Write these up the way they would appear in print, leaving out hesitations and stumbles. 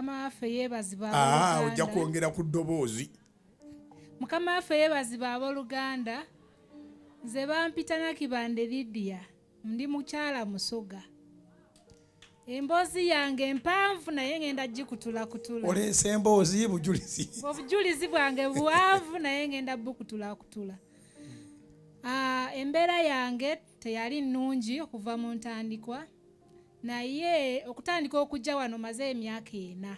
Mukama waffe yeebazibwa abooluganda. Ojja kwongera ku ddoboozi. Mukama waffe yeebazibwa abooluganda. Nze bampita Nakibande Lydia, ndi mukyala Musoga. Emboozi yange mpanvu naye ngenda gikutula. Oleese emboozi bujulizi. Obujulizi bwange buwanvu naye ngenda bukutula. Embeera yange teyali nnungi okuva mu ntandikwa, naye okutandika okujja wano maze emyaka 4.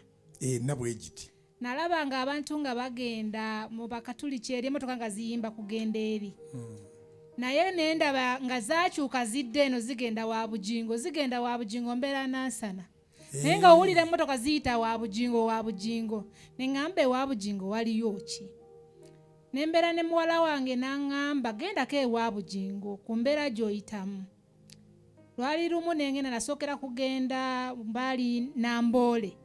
Na bwe giti. Nalaba nga abantu nga bagenda mu bakatuliki eri emmotoka nga ziyimba kugenda eri. Naye nendaba nga zakyuka zidde eno zigenda wa bugingo mbeera nansana. Naye nga owulira emmotoka ziyita wa bugingo neŋŋamba ewa bugingo waliyo ki? Nembeera ne muwala wange n'aŋŋamba gendako ewa bugingo ku mbeera gy'oyitamu. Lwali lumu nengenda nasookera kugenda mbali Namboole.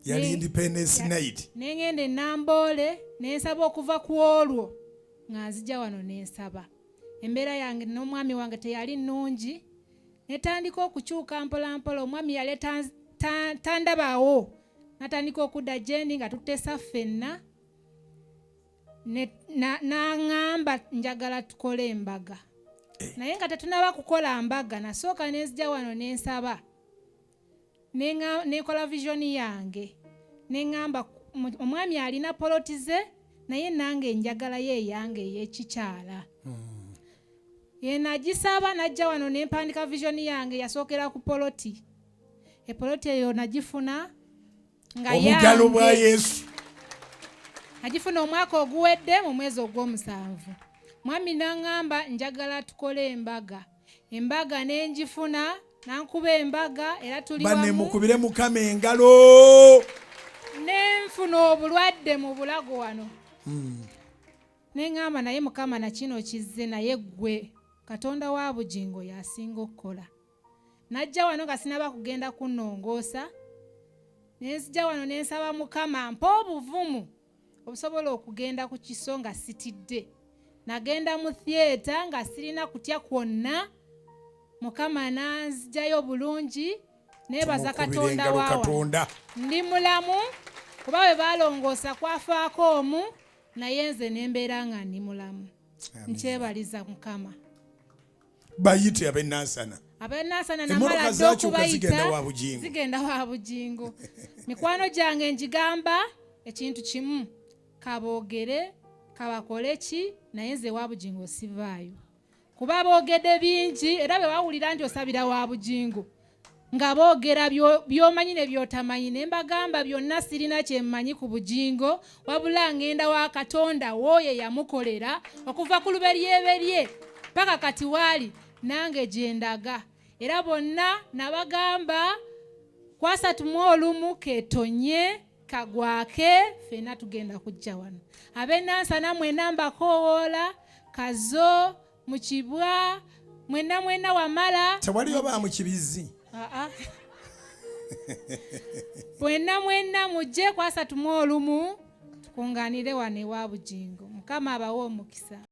Yali Independence Night. Nengenda e Namboole nensaba okuva ku olwo nga nzija wano nensaba. Embeera yange n'omwami wange teyali nnungi. Netandika okukyuka mpolampola. Omwami yali tandabaawo. Natandika okudda gyendi nga tutesa ffenna. N'aŋŋamba njagala tukole embaga. Naye nga tetunaba kukola mbaga nasooka nenzija wano nensaba. Nekola vision yange. Neŋŋamba omwami alina polotize naye nange njagala ye yange ey'ekikyala. Nagisaba najja wano nempandika vision yange yasookera ku poloti. Epoloti eyo nagifuna nga yange. Obugalo bwa Yesu. Nagifuna omwaka oguwedde mu mwezi ogw'omusanvu. Mwami n'aŋŋamba njagala tukole embaga. Embaga nenjifuna nankuba embaga era tuli wamu. Banne mukubire Mukama engalo. Nenfuna obulwadde mu bulago wano. Neŋŋamba naye Mukama na kino kizze naye ggwe Katonda wa bugingo yasinga okukola. Najja wano nga sinaba kugenda kunnongoosa. Nenzija wano nensaba Mukama mpa obuvumu obusobola okugenda ku kiso nga sitidde. Nagenda mu theatre nga sirina kutya kwonna. Mukama nanzijayo bulungi. Nebaza Katonda waawa. Ndi mulamu kuba bwe balongoosa kwafaako omu naye nze nembeera nga ndi mulamu. Nkyebaliza Mukama. Bayite abennansana. Abennansana namala dde okubayita zigenda wa bugingo. Mikwano gyange njigamba ekintu kimu. Kaboogere kabakole ki naye nze wa bugingo sivaayo. Kuba boogedde bingi era bwe bawulira nti osabira wa bugingo nga boogera by'omanyi ne by'otamanyi. Ne mbagamba byonna sirina kye mmanyi ku bugingo wabula ngenda wa Katonda w'oyo yamukolera okuva ku luberyeberye paka kati waali nange gye ndaga. Era bonna nabagamba kwasa tumwolumu ketonye kagwake ffenna tugenda kujja wano. Abennansana mwenna mbakowoola Kazo Mukibwa mwenna wamala. Tewali oba mu Kibizzi. Mwenna mujje kwasa tumwolumu tukungaanire wano ewa bugingo. Mukama abawe omukisa.